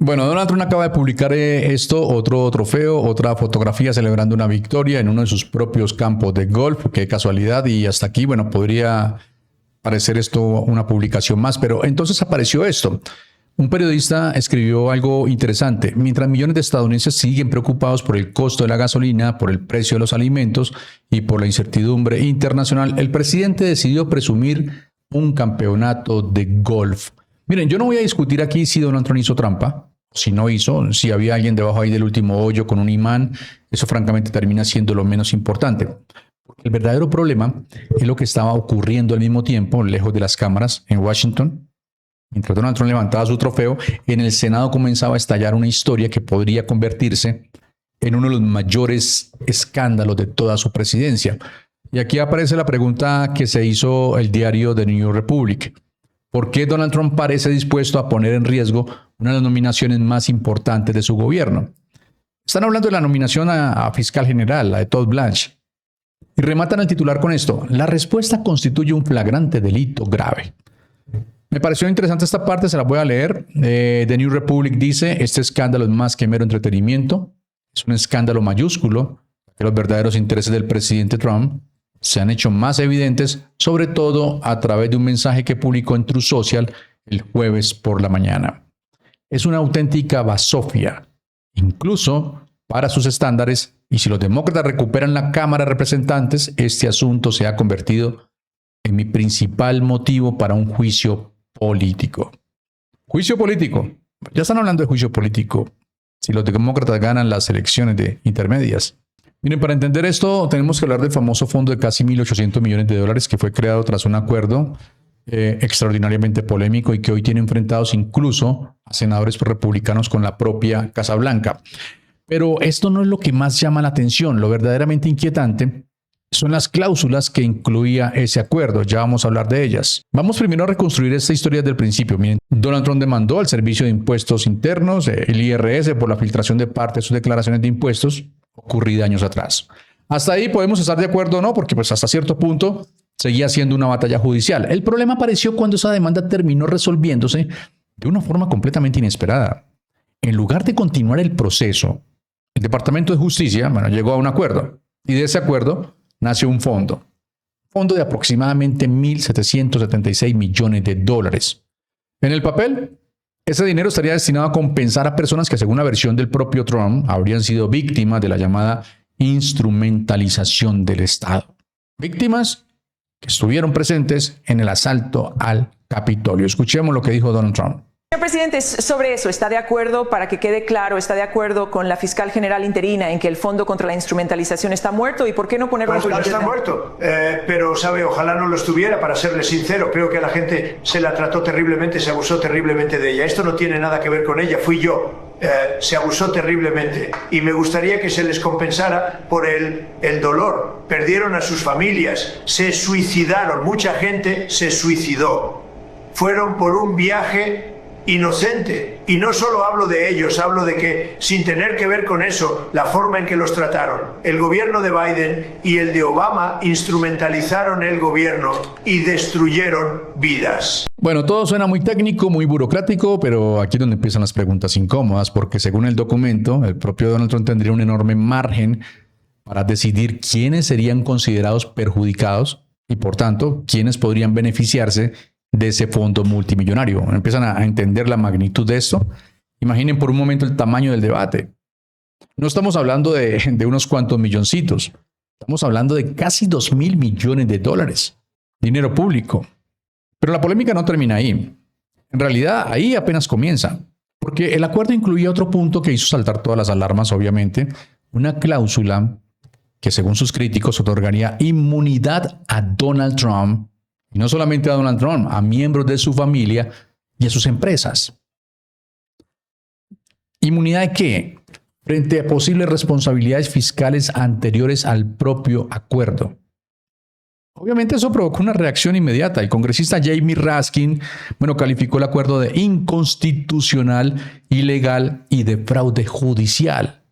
Bueno, Donald Trump acaba de publicar otro trofeo, otra fotografía celebrando una victoria en uno de sus propios campos de golf. Qué casualidad. Y hasta aquí, bueno, podría parecer esto una publicación más, pero entonces apareció esto. Un periodista escribió algo interesante. Mientras millones de estadounidenses siguen preocupados por el costo de la gasolina, por el precio de los alimentos y por la incertidumbre internacional, el presidente decidió presumir un campeonato de golf. Miren, yo no voy a discutir aquí si Donald Trump hizo trampa, si no hizo, si había alguien debajo ahí del último hoyo con un imán. Eso francamente termina siendo lo menos importante. El verdadero problema es lo que estaba ocurriendo al mismo tiempo, lejos de las cámaras, en Washington. Mientras Donald Trump levantaba su trofeo, en el Senado comenzaba a estallar una historia que podría convertirse en uno de los mayores escándalos de toda su presidencia. Y aquí aparece la pregunta que se hizo el diario The New York Republic. ¿Por qué Donald Trump parece dispuesto a poner en riesgo una de las nominaciones más importantes de su gobierno? Están hablando de la nominación a fiscal general, la de Todd Blanche. Y rematan el titular con esto: la respuesta constituye un flagrante delito grave. Me pareció interesante esta parte, se la voy a leer. The New Republic dice: este escándalo es más que mero entretenimiento, es un escándalo mayúsculo, que los verdaderos intereses del presidente Trump se han hecho más evidentes, sobre todo a través de un mensaje que publicó en Truth Social el jueves por la mañana. Es una auténtica basofia, incluso para sus estándares, y si los demócratas recuperan la Cámara de Representantes, este asunto se ha convertido en mi principal motivo para un juicio político. Juicio político. Ya están hablando de juicio político si los demócratas ganan las elecciones de intermedias. Miren, para entender esto tenemos que hablar del famoso fondo de casi 1.800 millones de dólares que fue creado tras un acuerdo extraordinariamente polémico y que hoy tiene enfrentados incluso a senadores republicanos con la propia Casa Blanca. Pero esto no es lo que más llama la atención. Lo verdaderamente inquietante son las cláusulas que incluía ese acuerdo. Ya vamos a hablar de ellas. Vamos primero a reconstruir esta historia desde el principio. Miren, Donald Trump demandó al Servicio de Impuestos Internos, el IRS, por la filtración de parte de sus declaraciones de impuestos ocurrida años atrás. Hasta ahí podemos estar de acuerdo o no, porque pues hasta cierto punto seguía siendo una batalla judicial. El problema apareció cuando esa demanda terminó resolviéndose de una forma completamente inesperada. En lugar de continuar el proceso, el Departamento de Justicia, llegó a un acuerdo. Y de ese acuerdo nació un fondo de aproximadamente 1.776 millones de dólares. En el papel, ese dinero estaría destinado a compensar a personas que, según la versión del propio Trump, habrían sido víctimas de la llamada instrumentalización del Estado. Víctimas que estuvieron presentes en el asalto al Capitolio. Escuchemos lo que dijo Donald Trump. Señor presidente, sobre eso, ¿está de acuerdo, para que quede claro, está de acuerdo con la fiscal general interina en que el fondo contra la instrumentalización está muerto? ¿Y por qué no ponerlo en está muerto, pero sabe, ojalá no lo estuviera, para serle sincero. Creo que a la gente se la trató terriblemente, se abusó terriblemente de ella. Esto no tiene nada que ver con ella, fui yo. Se abusó terriblemente y me gustaría que se les compensara por el dolor. Perdieron a sus familias, se suicidaron, mucha gente se suicidó. Fueron por un viaje inocente, y no solo hablo de ellos, hablo de que sin tener que ver con eso, la forma en que los trataron, el gobierno de Biden y el de Obama instrumentalizaron el gobierno y destruyeron vidas. Bueno, todo suena muy técnico, muy burocrático, pero aquí es donde empiezan las preguntas incómodas, porque según el documento, el propio Donald Trump tendría un enorme margen para decidir quiénes serían considerados perjudicados y, por tanto, quiénes podrían beneficiarse de ese fondo multimillonario. Empiezan a entender la magnitud de esto. Imaginen por un momento el tamaño del debate. No estamos hablando de unos cuantos milloncitos. Estamos hablando de casi 2.000 millones de dólares. Dinero público. Pero la polémica no termina ahí. En realidad, ahí apenas comienza. Porque el acuerdo incluía otro punto que hizo saltar todas las alarmas, obviamente. Una cláusula que, según sus críticos, otorgaría inmunidad a Donald Trump. Y no solamente a Donald Trump, a miembros de su familia y a sus empresas. ¿Inmunidad de qué? Frente a posibles responsabilidades fiscales anteriores al propio acuerdo. Obviamente eso provocó una reacción inmediata. El congresista Jamie Raskin, calificó el acuerdo de inconstitucional, ilegal y de fraude judicial.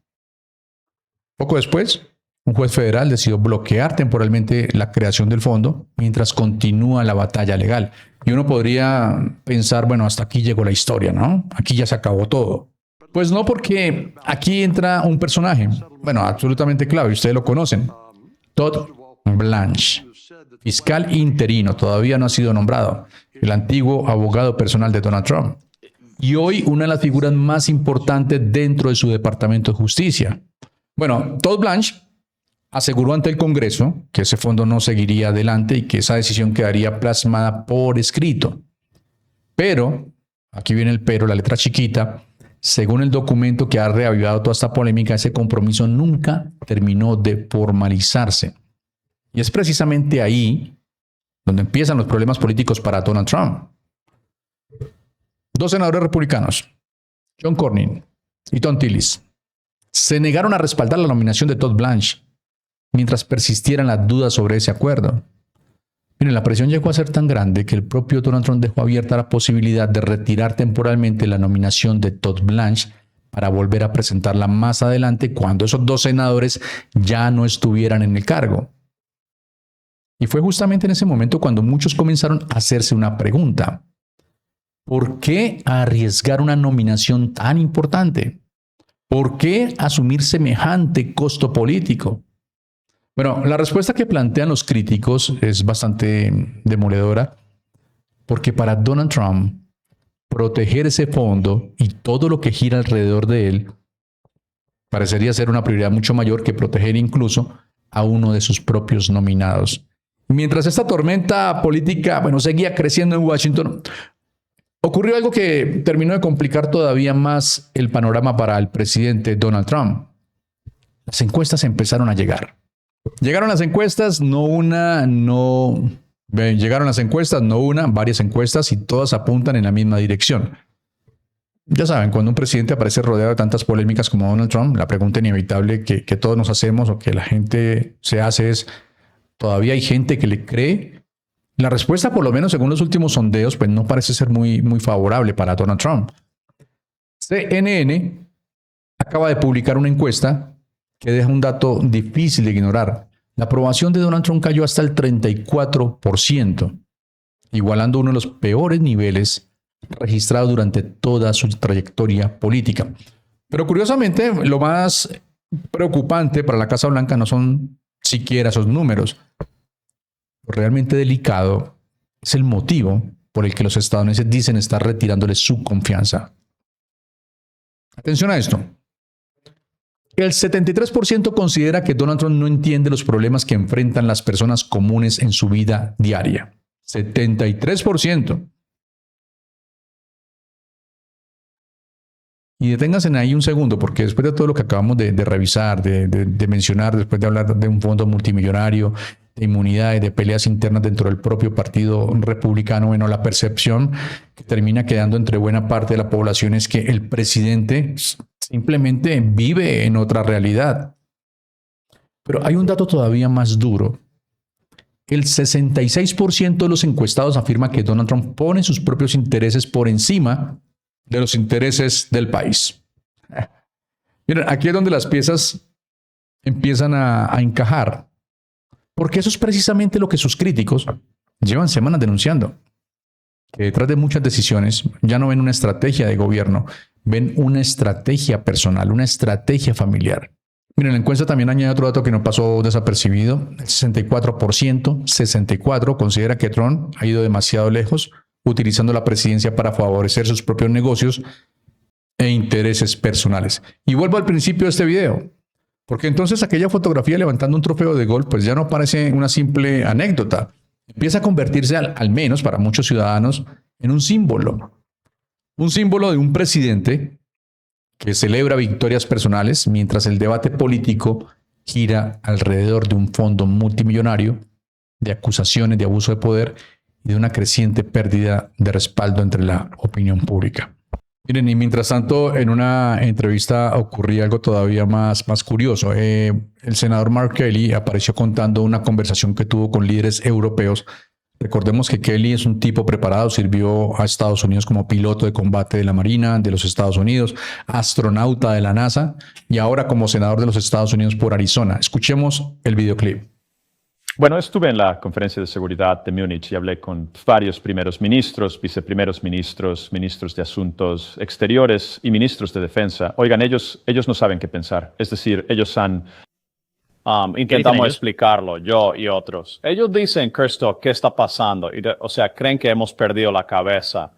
Poco después, un juez federal decidió bloquear temporalmente la creación del fondo mientras continúa la batalla legal. Y uno podría pensar, hasta aquí llegó la historia, ¿no? Aquí ya se acabó todo. Pues no, porque aquí entra un personaje, bueno, absolutamente clave, ustedes lo conocen, Todd Blanche, fiscal interino, todavía no ha sido nombrado, el antiguo abogado personal de Donald Trump, y hoy una de las figuras más importantes dentro de su Departamento de Justicia. Bueno, Todd Blanche aseguró ante el Congreso que ese fondo no seguiría adelante y que esa decisión quedaría plasmada por escrito. Pero, aquí viene el pero, la letra chiquita, según el documento que ha reavivado toda esta polémica, ese compromiso nunca terminó de formalizarse. Y es precisamente ahí donde empiezan los problemas políticos para Donald Trump. Dos senadores republicanos, John Cornyn y Thom Tillis, se negaron a respaldar la nominación de Todd Blanche mientras persistieran las dudas sobre ese acuerdo. Miren, la presión llegó a ser tan grande que el propio Donald Trump dejó abierta la posibilidad de retirar temporalmente la nominación de Todd Blanche para volver a presentarla más adelante cuando esos dos senadores ya no estuvieran en el cargo. Y fue justamente en ese momento cuando muchos comenzaron a hacerse una pregunta. ¿Por qué arriesgar una nominación tan importante? ¿Por qué asumir semejante costo político? Bueno, la respuesta que plantean los críticos es bastante demoledora, porque para Donald Trump, proteger ese fondo y todo lo que gira alrededor de él parecería ser una prioridad mucho mayor que proteger incluso a uno de sus propios nominados. Mientras esta tormenta política, seguía creciendo en Washington, ocurrió algo que terminó de complicar todavía más el panorama para el presidente Donald Trump. Las encuestas empezaron a llegar. Llegaron las encuestas, varias encuestas y todas apuntan en la misma dirección. Ya saben, cuando un presidente aparece rodeado de tantas polémicas como Donald Trump, la pregunta inevitable que todos nos hacemos o que la gente se hace es, ¿todavía hay gente que le cree? La respuesta, por lo menos según los últimos sondeos, pues no parece ser muy favorable para Donald Trump. CNN acaba de publicar una encuesta que deja un dato difícil de ignorar. La aprobación de Donald Trump cayó hasta el 34%, igualando uno de los peores niveles registrados durante toda su trayectoria política. Pero curiosamente, lo más preocupante para la Casa Blanca no son siquiera esos números. Lo realmente delicado es el motivo por el que los estadounidenses dicen estar retirándole su confianza. Atención a esto. El 73% considera que Donald Trump no entiende los problemas que enfrentan las personas comunes en su vida diaria. 73%. Y deténganse ahí un segundo, porque después de todo lo que acabamos de revisar, de mencionar, después de hablar de un fondo multimillonario, de inmunidades, de peleas internas dentro del propio partido republicano, la percepción que termina quedando entre buena parte de la población es que el presidente simplemente vive en otra realidad. Pero hay un dato todavía más duro. El 66% de los encuestados afirma que Donald Trump pone sus propios intereses por encima de los intereses del país. Miren, aquí es donde las piezas empiezan a encajar, porque eso es precisamente lo que sus críticos llevan semanas denunciando, que detrás de muchas decisiones ya no ven una estrategia de gobierno, ven una estrategia personal, una estrategia familiar. Miren, la encuesta también añade otro dato que no pasó desapercibido. El 64% considera que Trump ha ido demasiado lejos, utilizando la presidencia para favorecer sus propios negocios e intereses personales. Y vuelvo al principio de este video, porque entonces aquella fotografía levantando un trofeo de golf pues ya no parece una simple anécdota. Empieza a convertirse, al menos para muchos ciudadanos, en un símbolo. Un símbolo de un presidente que celebra victorias personales mientras el debate político gira alrededor de un fondo multimillonario, de acusaciones de abuso de poder y de una creciente pérdida de respaldo entre la opinión pública. Miren, y mientras tanto, en una entrevista ocurría algo todavía más curioso. El senador Mark Kelly apareció contando una conversación que tuvo con líderes europeos. Recordemos que Kelly es un tipo preparado, sirvió a Estados Unidos como piloto de combate de la Marina de los Estados Unidos, astronauta de la NASA y ahora como senador de los Estados Unidos por Arizona. Escuchemos el videoclip. Bueno, estuve en la conferencia de seguridad de Múnich y hablé con varios primeros ministros, viceprimeros ministros, ministros de asuntos exteriores y ministros de defensa. Oigan, ellos no saben qué pensar. Es decir, ellos han... Intentamos explicarlo, yo y otros. Ellos dicen, Cristo, ¿qué está pasando? O sea, creen que hemos perdido la cabeza.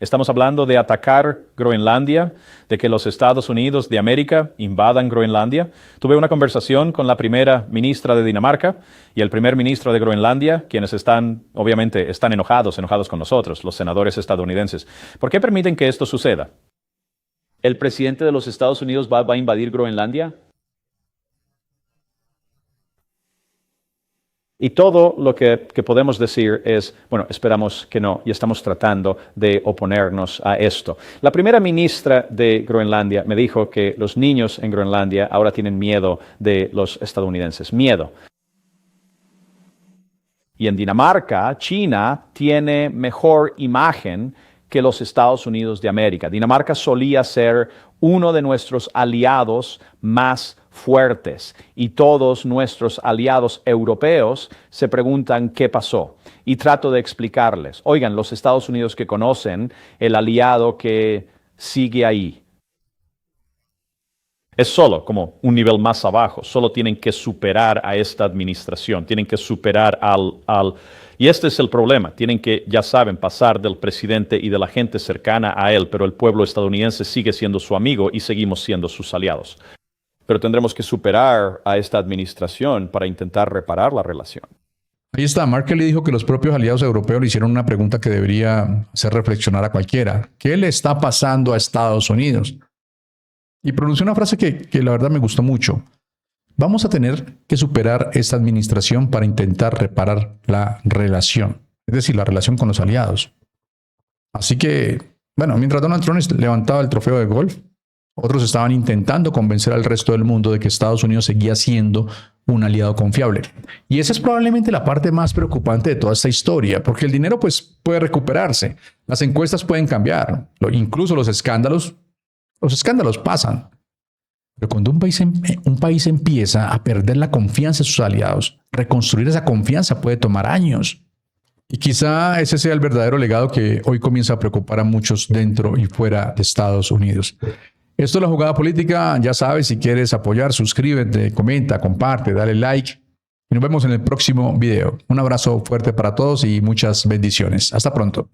Estamos hablando de atacar Groenlandia, de que los Estados Unidos de América invadan Groenlandia. Tuve una conversación con la primera ministra de Dinamarca y el primer ministro de Groenlandia, quienes obviamente están enojados con nosotros, los senadores estadounidenses. ¿Por qué permiten que esto suceda? ¿El presidente de los Estados Unidos va a invadir Groenlandia? Y todo lo que podemos decir es, bueno, esperamos que no, y estamos tratando de oponernos a esto. La primera ministra de Groenlandia me dijo que los niños en Groenlandia ahora tienen miedo de los estadounidenses. Miedo. Y en Dinamarca, China tiene mejor imagen que los Estados Unidos de América. Dinamarca solía ser uno de nuestros aliados más fuertes y todos nuestros aliados europeos se preguntan qué pasó. Y trato de explicarles, oigan, los Estados Unidos que conocen, el aliado que sigue ahí. Es solo como un nivel más abajo, solo tienen que superar a esta administración, tienen que superar Y este es el problema, tienen que, ya saben, pasar del presidente y de la gente cercana a él, pero el pueblo estadounidense sigue siendo su amigo y seguimos siendo sus aliados. Pero tendremos que superar a esta administración para intentar reparar la relación. Ahí está, Merkel le dijo que los propios aliados europeos le hicieron una pregunta que debería hacer reflexionar a cualquiera. ¿Qué le está pasando a Estados Unidos? Y pronunció una frase que la verdad me gustó mucho. Vamos a tener que superar esta administración para intentar reparar la relación, es decir, la relación con los aliados. Así que, bueno, mientras Donald Trump levantaba el trofeo de golf, otros estaban intentando convencer al resto del mundo de que Estados Unidos seguía siendo un aliado confiable. Y esa es probablemente la parte más preocupante de toda esta historia, porque el dinero pues puede recuperarse, las encuestas pueden cambiar, incluso los escándalos pasan. Pero cuando un país empieza a perder la confianza de sus aliados, reconstruir esa confianza puede tomar años. Y quizá ese sea el verdadero legado que hoy comienza a preocupar a muchos dentro y fuera de Estados Unidos. Esto es La Jugada Política. Ya sabes, si quieres apoyar, suscríbete, comenta, comparte, dale like. Y nos vemos en el próximo video. Un abrazo fuerte para todos y muchas bendiciones. Hasta pronto.